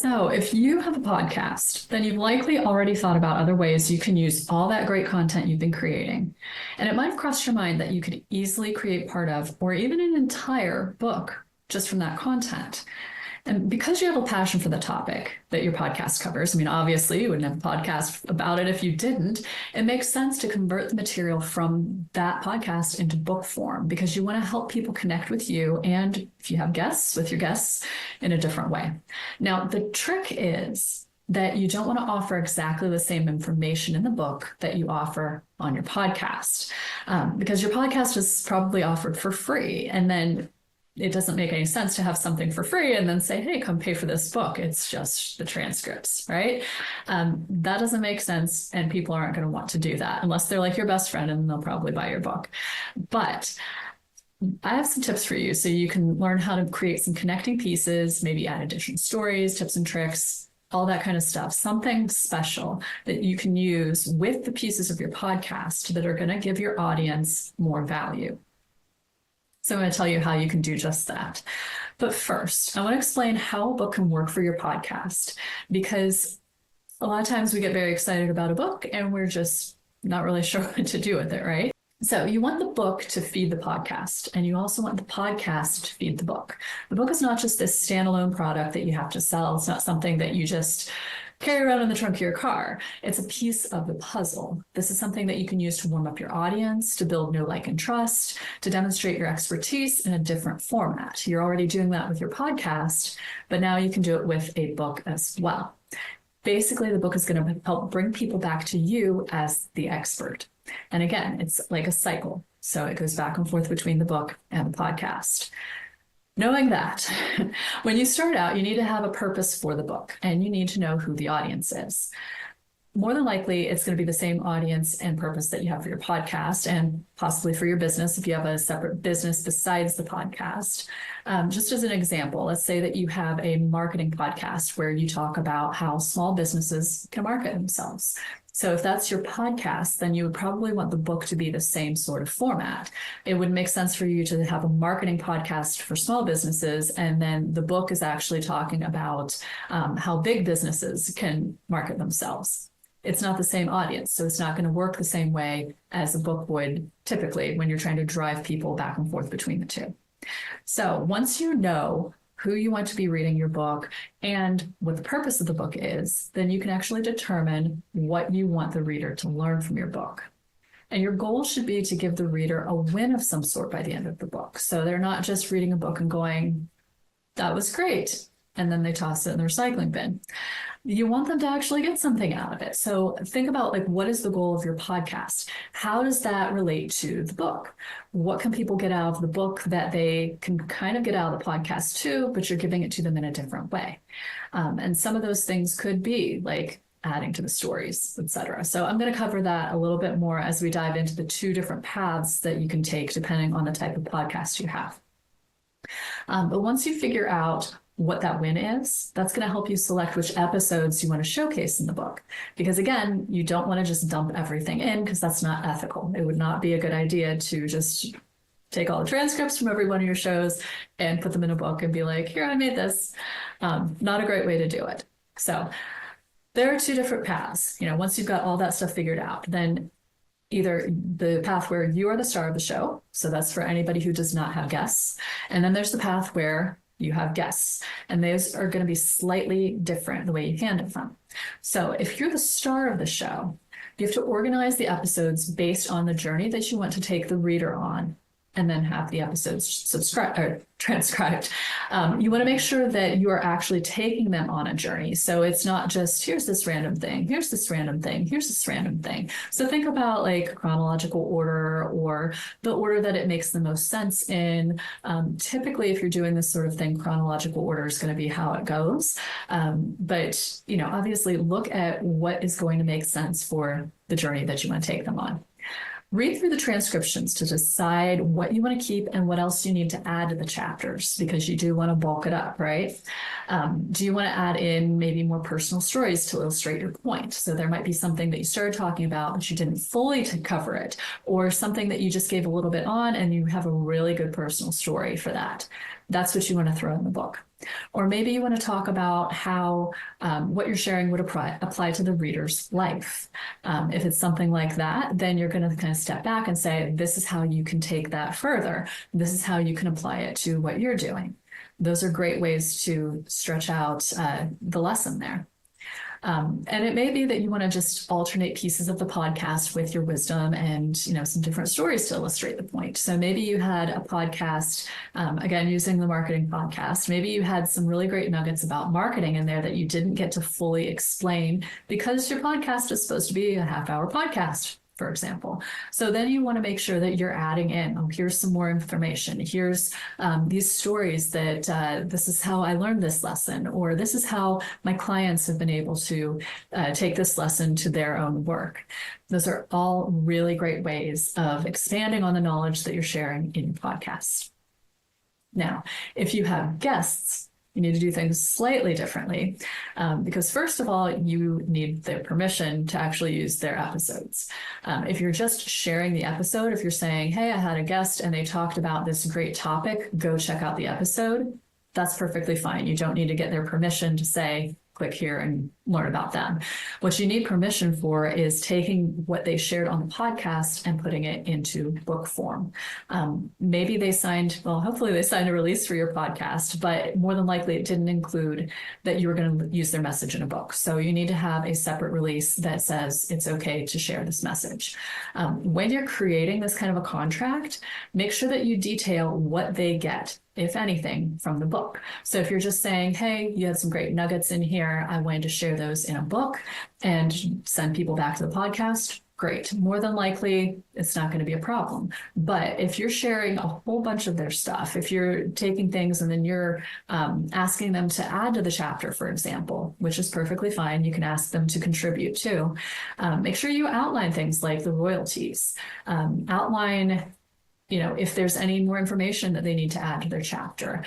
So if you have a podcast, then you've likely already thought about other ways you can use all that great content you've been creating. And it might have crossed your mind that you could easily create part of, or even an entire book just from that content. And because you have a passion for the topic that your podcast covers, I mean, obviously you wouldn't have a podcast about it if you didn't. It makes sense to convert the material from that podcast into book form because you want to help people connect with you and, if you have guests, with your guests in a different way. Now, the trick is that you don't want to offer exactly the same information in the book that you offer on your podcast, because your podcast is probably offered for free, and then it doesn't make any sense to have something for free and then say, hey, come pay for this book. It's just the transcripts, right? That doesn't make sense, and people aren't going to want to do that unless they're like your best friend, and they'll probably buy your book. But I have some tips for you so you can learn how to create some connecting pieces, maybe add additional stories, tips and tricks, all that kind of stuff, something special that you can use with the pieces of your podcast that are going to give your audience more value. So I'm going to tell you how you can do just that. But first, I want to explain how a book can work for your podcast, because a lot of times we get very excited about a book and we're just not really sure what to do with it, right? So you want the book to feed the podcast, and you also want the podcast to feed the book. The book is not just this standalone product that you have to sell. It's not something that you just carry around in the trunk of your car. It's a piece of the puzzle. This is something that you can use to warm up your audience, to build know, like, and trust, to demonstrate your expertise in a different format. You're already doing that with your podcast, but now you can do it with a book as well. Basically, the book is going to help bring people back to you as the expert. And again, it's like a cycle. So it goes back and forth between the book and the podcast. Knowing that, when you start out, you need to have a purpose for the book, and you need to know who the audience is. More than likely, it's going to be the same audience and purpose that you have for your podcast, and possibly for your business if you have a separate business besides the podcast. Just as an example, let's say that you have a marketing podcast where you talk about how small businesses can market themselves. So if that's your podcast, then you would probably want the book to be the same sort of format. It would make sense for you to have a marketing podcast for small businesses, and then the book is actually talking about how big businesses can market themselves. It's not the same audience, so it's not going to work the same way as a book would typically when you're trying to drive people back and forth between the two. So once you know who you want to be reading your book and what the purpose of the book is, then you can actually determine what you want the reader to learn from your book. And your goal should be to give the reader a win of some sort by the end of the book. So they're not just reading a book and going, that was great, and then they toss it in the recycling bin. You want them to actually get something out of it. So think about, like, what is the goal of your podcast? How does that relate to the book? What can people get out of the book that they can kind of get out of the podcast too, but you're giving it to them in a different way? And some of those things could be like adding to the stories, etc. So I'm going to cover that a little bit more as we dive into the two different paths that you can take depending on the type of podcast you have. But once you figure out what that win is, that's going to help you select which episodes you want to showcase in the book. Because again, you don't want to just dump everything in, because that's not ethical. It would not be a good idea to just take all the transcripts from every one of your shows and put them in a book and be like, here, I made this. Not a great way to do it. So there are two different paths. Once you've got all that stuff figured out, then either the path where you are the star of the show. So that's for anybody who does not have guests. And then there's the path where you have guests, and those are going to be slightly different the way you handle them. So if you're the star of the show, you have to organize the episodes based on the journey that you want to take the reader on, and then have the episodes transcribed. You want to make sure that you are actually taking them on a journey. So it's not just, here's this random thing, here's this random thing, here's this random thing. So think about like chronological order, or the order that it makes the most sense in. Typically, if you're doing this sort of thing, chronological order is going to be how it goes. But obviously look at what is going to make sense for the journey that you want to take them on. Read through the transcriptions to decide what you want to keep and what else you need to add to the chapters, because you do want to bulk it up, right? Do you want to add in maybe more personal stories to illustrate your point? So there might be something that you started talking about, but you didn't fully cover it, or something that you just gave a little bit on and you have a really good personal story for that. That's what you want to throw in the book. Or maybe you want to talk about how what you're sharing would apply to the reader's life. If it's something like that, then you're going to kind of step back and say, this is how you can take that further. This is how you can apply it to what you're doing. Those are great ways to stretch out the lesson there. And it may be that you want to just alternate pieces of the podcast with your wisdom and, some different stories to illustrate the point. So maybe you had a podcast, again, using the marketing podcast, maybe you had some really great nuggets about marketing in there that you didn't get to fully explain because your podcast is supposed to be a half-hour podcast, for example. So then you want to make sure that you're adding in, here's some more information. Here's these stories that this is how I learned this lesson, or this is how my clients have been able to take this lesson to their own work. Those are all really great ways of expanding on the knowledge that you're sharing in your podcast. Now, if you have guests, you need to do things slightly differently because first of all, you need their permission to actually use their episodes. If you're just sharing the episode, if you're saying, hey, I had a guest and they talked about this great topic, go check out the episode, that's perfectly fine. You don't need to get their permission to say, click here and learn about them. What you need permission for is taking what they shared on the podcast and putting it into book form. Maybe they hopefully they signed a release for your podcast, but more than likely it didn't include that you were going to use their message in a book. So you need to have a separate release that says it's okay to share this message. When you're creating this kind of a contract, make sure that you detail what they get, if anything, from the book. So if you're just saying, hey, you had some great nuggets in here, I wanted to share those in a book and send people back to the podcast, great. More than likely, it's not going to be a problem. But if you're sharing a whole bunch of their stuff, if you're taking things and then you're asking them to add to the chapter, for example, which is perfectly fine, you can ask them to contribute too. Make sure you outline things like the royalties. Outline if there's any more information that they need to add to their chapter.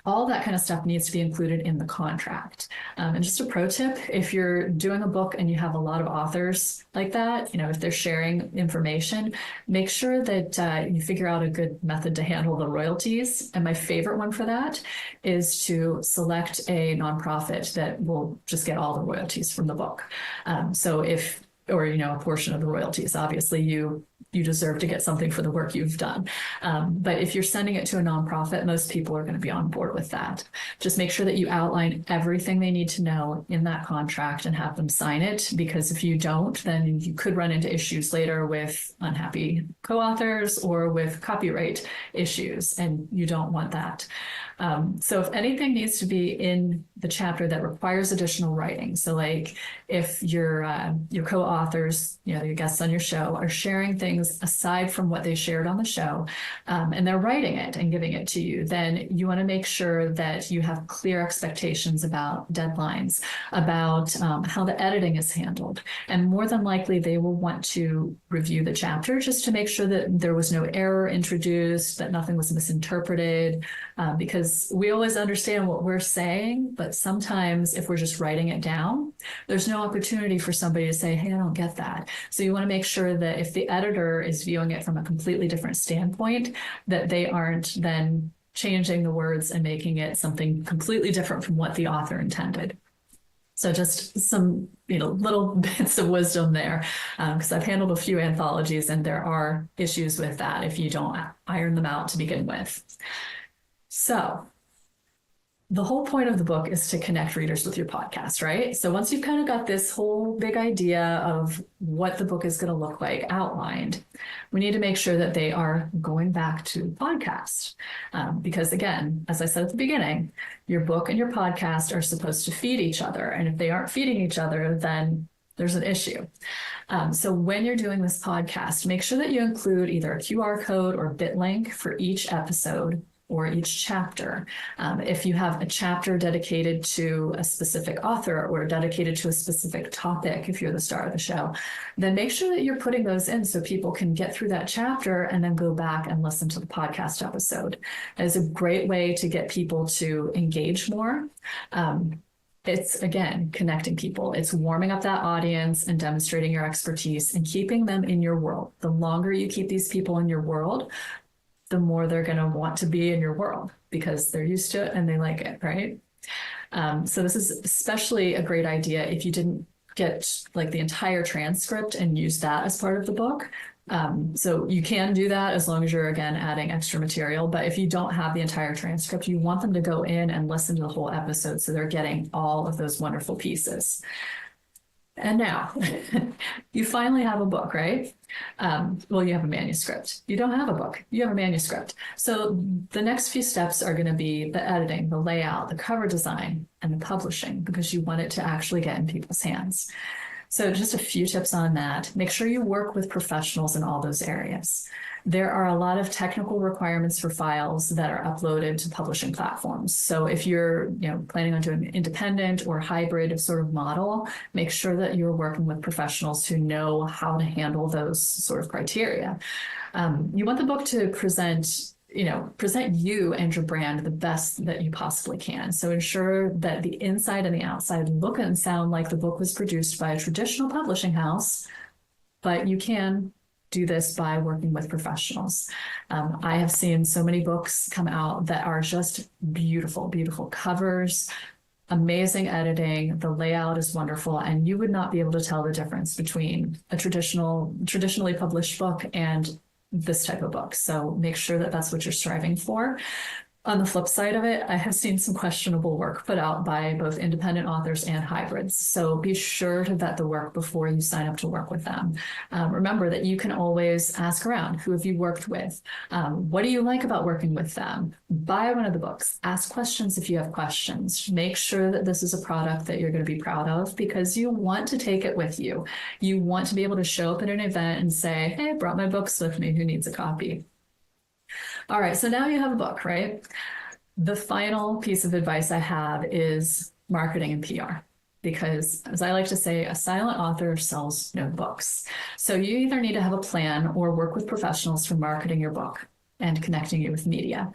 All that kind of stuff needs to be included in the contract. And just a pro tip, if you're doing a book and you have a lot of authors like that, if they're sharing information, make sure that you figure out a good method to handle the royalties. And my favorite one for that is to select a nonprofit that will just get all the royalties from the book. A portion of the royalties. Obviously, you deserve to get something for the work you've done. But if you're sending it to a nonprofit, most people are going to be on board with that. Just make sure that you outline everything they need to know in that contract and have them sign it, because if you don't, then you could run into issues later with unhappy co-authors or with copyright issues, and you don't want that. So if anything needs to be in the chapter that requires additional writing, so like if your co-authors, your guests on your show are sharing things aside from what they shared on the show, and they're writing it and giving it to you, then you want to make sure that you have clear expectations about deadlines, about how the editing is handled. And more than likely, they will want to review the chapter just to make sure that there was no error introduced, that nothing was misinterpreted, because we always understand what we're saying, but sometimes if we're just writing it down, there's no opportunity for somebody to say, hey, I don't get that. So you want to make sure that if the editor is viewing it from a completely different standpoint, that they aren't then changing the words and making it something completely different from what the author intended. So just some little bits of wisdom there, because I've handled a few anthologies and there are issues with that if you don't iron them out to begin with. So the whole point of the book is to connect readers with your podcast, right? So once you've kind of got this whole big idea of what the book is going to look like outlined, we need to make sure that they are going back to podcast. Because again, as I said at the beginning, your book and your podcast are supposed to feed each other. And if they aren't feeding each other, then there's an issue. So when you're doing this podcast, make sure that you include either a QR code or bit link for each episode or each chapter. If you have a chapter dedicated to a specific author or dedicated to a specific topic, if you're the star of the show, then make sure that you're putting those in so people can get through that chapter and then go back and listen to the podcast episode. It is a great way to get people to engage more. It's, again, connecting people. It's warming up that audience and demonstrating your expertise and keeping them in your world. The longer you keep these people in your world, the more they're going to want to be in your world. because they're used to it and they like it, right? So this is especially a great idea if you didn't get like the entire transcript and use that as part of the book. So you can do that as long as you're, again, adding extra material. But if you don't have the entire transcript, you want them to go in and listen to the whole episode so they're getting all of those wonderful pieces. And now you finally have a book, right? Well, you have a manuscript. You don't have a book, you have a manuscript. So the next few steps are going to be the editing, the layout, the cover design, and the publishing, because you want it to actually get in people's hands. So just a few tips on that. Make sure you work with professionals in all those areas. There are a lot of technical requirements for files that are uploaded to publishing platforms. So if you're planning on doing an independent or hybrid sort of model, make sure that you're working with professionals who know how to handle those sort of criteria. You want the book to present you and your brand the best that you possibly can. So ensure that the inside and the outside look and sound like the book was produced by a traditional publishing house, but you can do this by working with professionals. I have seen so many books come out that are just beautiful, beautiful covers, amazing editing, the layout is wonderful, and you would not be able to tell the difference between a traditionally published book and this type of book. So make sure that that's what you're striving for. On the flip side of it, I have seen some questionable work put out by both independent authors and hybrids. So be sure to vet the work before you sign up to work with them. Remember that you can always ask around. Who have you worked with? What do you like about working with them? Buy one of the books. Ask questions if you have questions. Make sure that this is a product that you're going to be proud of, because you want to take it with you. You want to be able to show up at an event and say, hey, I brought my books with me. Who needs a copy? All right, so now you have a book, right? The final piece of advice I have is marketing and PR, because as I like to say, a silent author sells no books. So you either need to have a plan or work with professionals for marketing your book and connecting it with media.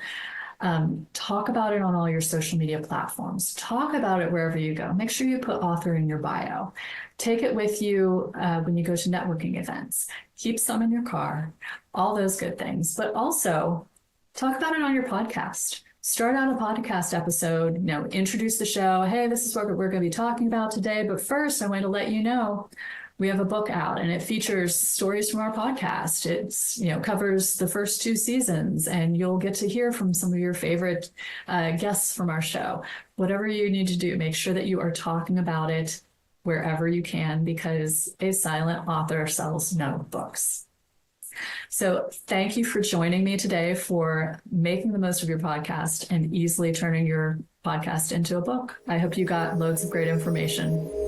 Talk about it on all your social media platforms. Talk about it wherever you go. Make sure you put author in your bio. Take it with you when you go to networking events. Keep some in your car, all those good things. But also talk about it on your podcast. Start out a podcast episode, introduce the show. Hey, this is what we're going to be talking about today. But first, I want to let you know we have a book out and it features stories from our podcast. It's, covers the first 2 seasons, and you'll get to hear from some of your favorite guests from our show. Whatever you need to do, make sure that you are talking about it wherever you can, because a silent author sells no books. So thank you for joining me today for making the most of your podcast and easily turning your podcast into a book. I hope you got loads of great information.